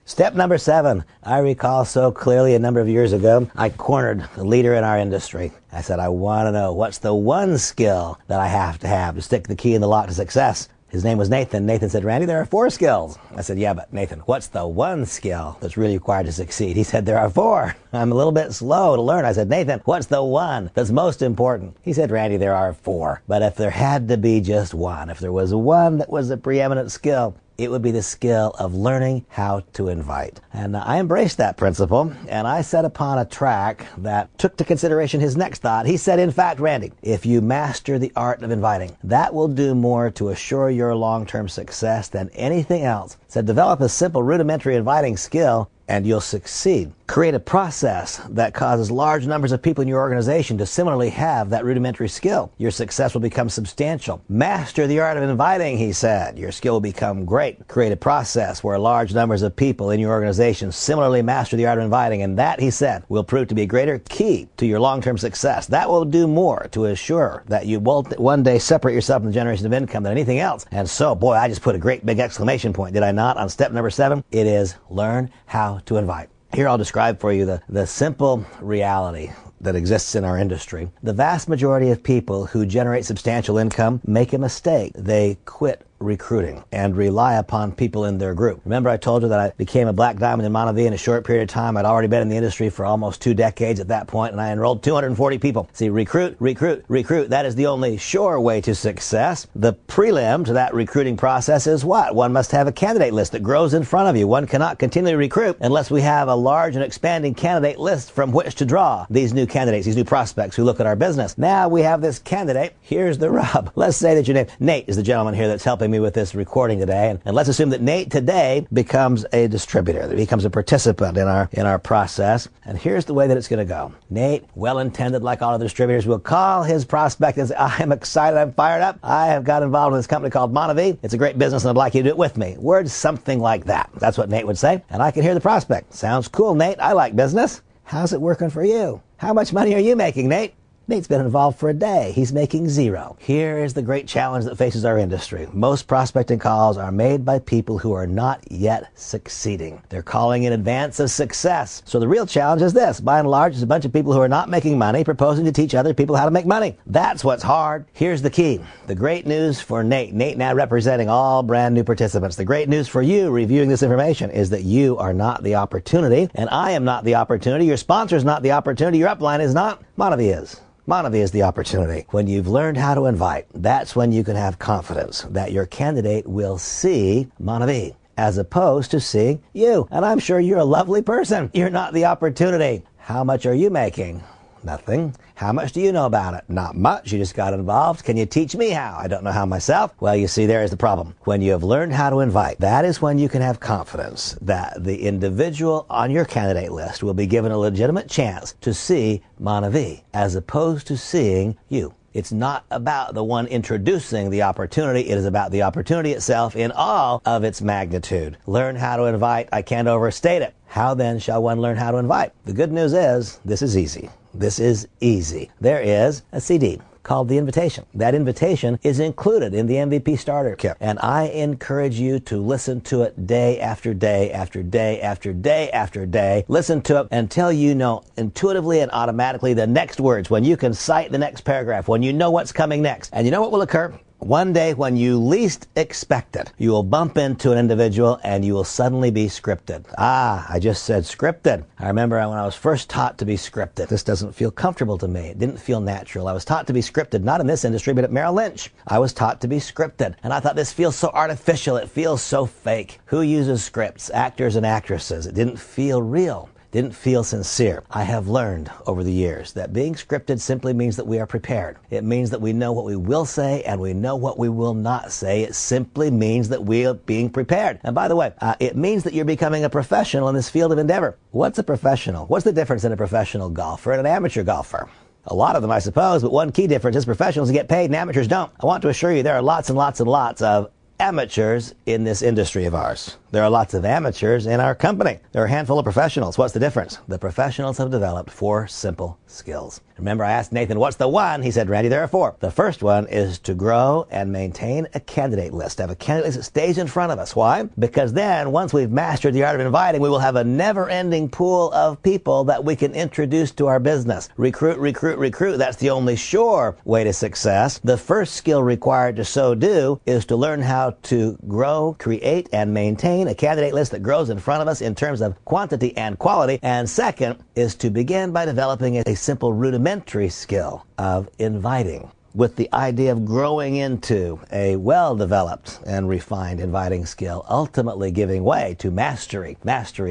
Step number 7. I recall so clearly a number of years ago, I cornered a leader in our industry. I said, I want to know what's the one skill that I have to stick the key in the lock to success. His name was Nathan. Nathan said, Randy, there are 4 skills. I said, yeah, but Nathan, what's the one skill that's really required to succeed? He said, there are 4. I'm a little bit slow to learn. I said, Nathan, what's the one that's most important? He said, Randy, there are 4. But if there had to be just one, if there was one that was a preeminent skill, it would be the skill of learning how to invite. And I embraced that principle, and I set upon a track that took to consideration his next thought. He said, in fact, Randy, if you master the art of inviting, that will do more to assure your long-term success than anything else. He said, develop a simple rudimentary inviting skill, and you'll succeed. Create a process that causes large numbers of people in your organization to similarly have that rudimentary skill. Your success will become substantial. Master the art of inviting, he said. Your skill will become great. Create a process where large numbers of people in your organization similarly master the art of inviting, and that, he said, will prove to be a greater key to your long-term success. That will do more to assure that you will one day separate yourself from the generation of income than anything else. And so, boy, I just put a great big exclamation point, did I not, on step number 7? It is learn how to invite. Here I'll describe for you the simple reality that exists in our industry. The vast majority of people who generate substantial income make a mistake. They quit recruiting and rely upon people in their group. Remember I told you that I became a black diamond in MonaVie in a short period of time. I'd already been in the industry for almost 2 decades at that point, and I enrolled 240 people. See, recruit. That is the only sure way to success. The prelim to that recruiting process is what? One must have a candidate list that grows in front of you. One cannot continually recruit unless we have a large and expanding candidate list from which to draw these new candidates, these new prospects who look at our business. Now we have this candidate. Here's the rub. Let's say that your name, Nate, is the gentleman here that's helping me with this recording today, and let's assume that Nate today becomes a distributor, that he becomes a participant in our process. And here's the way that it's going to go. Nate, well-intended like all other distributors, will call his prospect and say, I'm excited, I'm fired up, I have got involved in this company called MonaVie. It's a great business and I'd like you to do it with me. Words something like that. That's what Nate would say. And I can hear the prospect. Sounds cool, Nate. I like business. How's it working for you? How much money are you making, Nate? Nate's been involved for a day. He's making 0. Here is the great challenge that faces our industry. Most prospecting calls are made by people who are not yet succeeding. They're calling in advance of success. So the real challenge is this. By and large, it's a bunch of people who are not making money proposing to teach other people how to make money. That's what's hard. Here's the key. The great news for Nate now representing all brand new participants. The great news for you reviewing this information is that you are not the opportunity, and I am not the opportunity. Your sponsor is not the opportunity. Your upline is not. MonaVie is. MonaVie is the opportunity. When you've learned how to invite, that's when you can have confidence that your candidate will see MonaVie as opposed to seeing you. And I'm sure you're a lovely person. You're not the opportunity. How much are you making? Nothing. How much do you know about it? Not much. You just got involved. Can you teach me how? I don't know how myself. Well, you see, there is the problem. When you have learned how to invite, that is when you can have confidence that the individual on your candidate list will be given a legitimate chance to see MonaVie as opposed to seeing you. It's not about the one introducing the opportunity. It is about the opportunity itself in all of its magnitude. Learn how to invite. I can't overstate it. How then shall one learn how to invite? The good news is this is easy. This is easy. There is a CD called The Invitation. That invitation is included in the MVP Starter Kit. And I encourage you to listen to it day after day after day after day after day. Listen to it until you know intuitively and automatically the next words, when you can cite the next paragraph, when you know what's coming next. And you know what will occur? One day when you least expect it, you will bump into an individual and you will suddenly be scripted. I just said scripted. I remember when I was first taught to be scripted. This doesn't feel comfortable to me. It didn't feel natural. I was taught to be scripted, not in this industry, but at Merrill Lynch. I was taught to be scripted. And I thought this feels so artificial. It feels so fake. Who uses scripts? Actors and actresses. It didn't feel real. Didn't feel sincere. I have learned over the years that being scripted simply means that we are prepared. It means that we know what we will say and we know what we will not say. It simply means that we are being prepared. And by the way, it means that you're becoming a professional in this field of endeavor. What's a professional? What's the difference in a professional golfer and an amateur golfer? A lot of them, I suppose, but one key difference is professionals get paid and amateurs don't. I want to assure you there are lots and lots and lots of amateurs in this industry of ours. There are lots of amateurs in our company. There are a handful of professionals. What's the difference? The professionals have developed 4 simple skills. Remember, I asked Nathan, what's the one? He said, Randy, there are 4. The first one is to grow and maintain a candidate list. Have a candidate list that stays in front of us. Why? Because then, once we've mastered the art of inviting, we will have a never-ending pool of people that we can introduce to our business. Recruit, recruit, recruit. That's the only sure way to success. The first skill required to so do is to learn how to grow, create, and maintain a candidate list that grows in front of us in terms of quantity and quality. And second is to begin by developing a simple rudimentary skill of inviting, with the idea of growing into a well-developed and refined inviting skill, ultimately giving way to mastery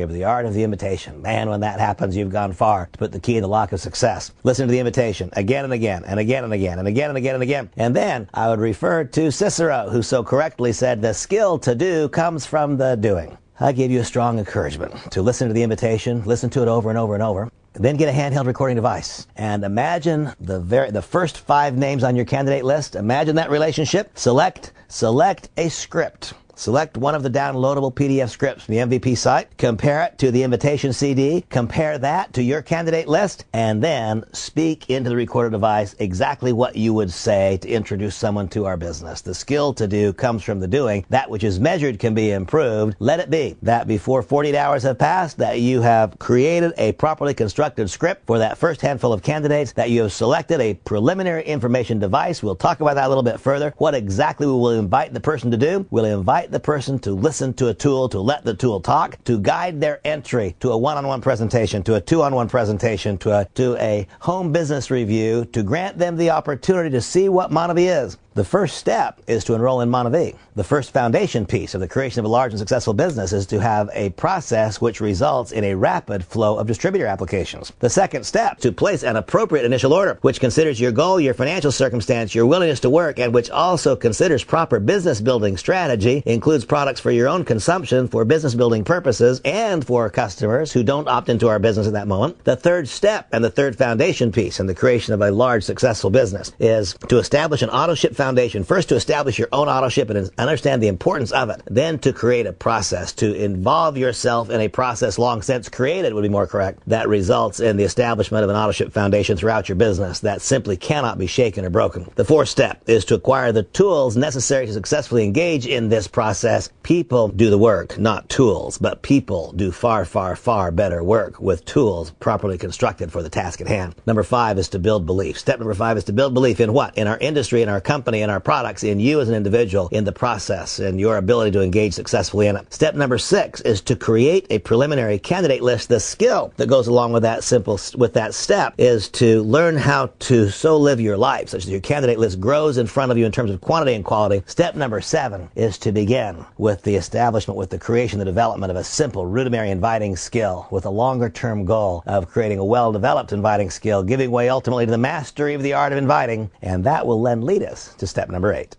of the art of the invitation. Man, when that happens, you've gone far to put the key in the lock of success. Listen to the invitation again and again and again and again and again and again and again. And then I would refer to Cicero, who so correctly said, the skill to do comes from the doing. I give you a strong encouragement to listen to the invitation, listen to it over and over and over. Then get a handheld recording device and imagine the first 5 names on your candidate list. Imagine that relationship. Select a script. Select one of the downloadable PDF scripts from the MVP site. Compare it to the invitation CD. Compare that to your candidate list. And then speak into the recorder device exactly what you would say to introduce someone to our business. The skill to do comes from the doing. That which is measured can be improved. Let it be that before 48 hours have passed, that you have created a properly constructed script for that first handful of candidates, that you have selected a preliminary information device. We'll talk about that a little bit further. What exactly we will invite the person to do? We'll invite the person to listen to a tool, to let the tool talk, to guide their entry to a one-on-one presentation, to a two-on-one presentation, to a home business review, to grant them the opportunity to see what MonaVie is. The first step is to enroll in MonaVie. The first foundation piece of the creation of a large and successful business is to have a process which results in a rapid flow of distributor applications. The second step, to place an appropriate initial order, which considers your goal, your financial circumstance, your willingness to work, and which also considers proper business building strategy, includes products for your own consumption, for business building purposes, and for customers who don't opt into our business at that moment. The third step and the third foundation piece in the creation of a large successful business is to establish an auto-ship foundation. First, to establish your own auto-ship and understand the importance of it. Then to create a process, to involve yourself in a process long since created, would be more correct, that results in the establishment of an auto-ship foundation throughout your business that simply cannot be shaken or broken. The fourth step is to acquire the tools necessary to successfully engage in this process. People do the work, not tools, but people do far, far, far better work with tools properly constructed for the task at hand. Number 5 is to build belief. Step number 5 is to build belief in what? In our industry, in our company, in our products, in you as an individual, in the process, and your ability to engage successfully in it. Step number 6 is to create a preliminary candidate list. The skill that goes along with that step is to learn how to so live your life such that your candidate list grows in front of you in terms of quantity and quality. Step number 7 is to begin with the establishment, with the creation, the development of a simple, rudimentary inviting skill with a longer-term goal of creating a well-developed inviting skill, giving way ultimately to the mastery of the art of inviting, and that will then lead us to step number 8.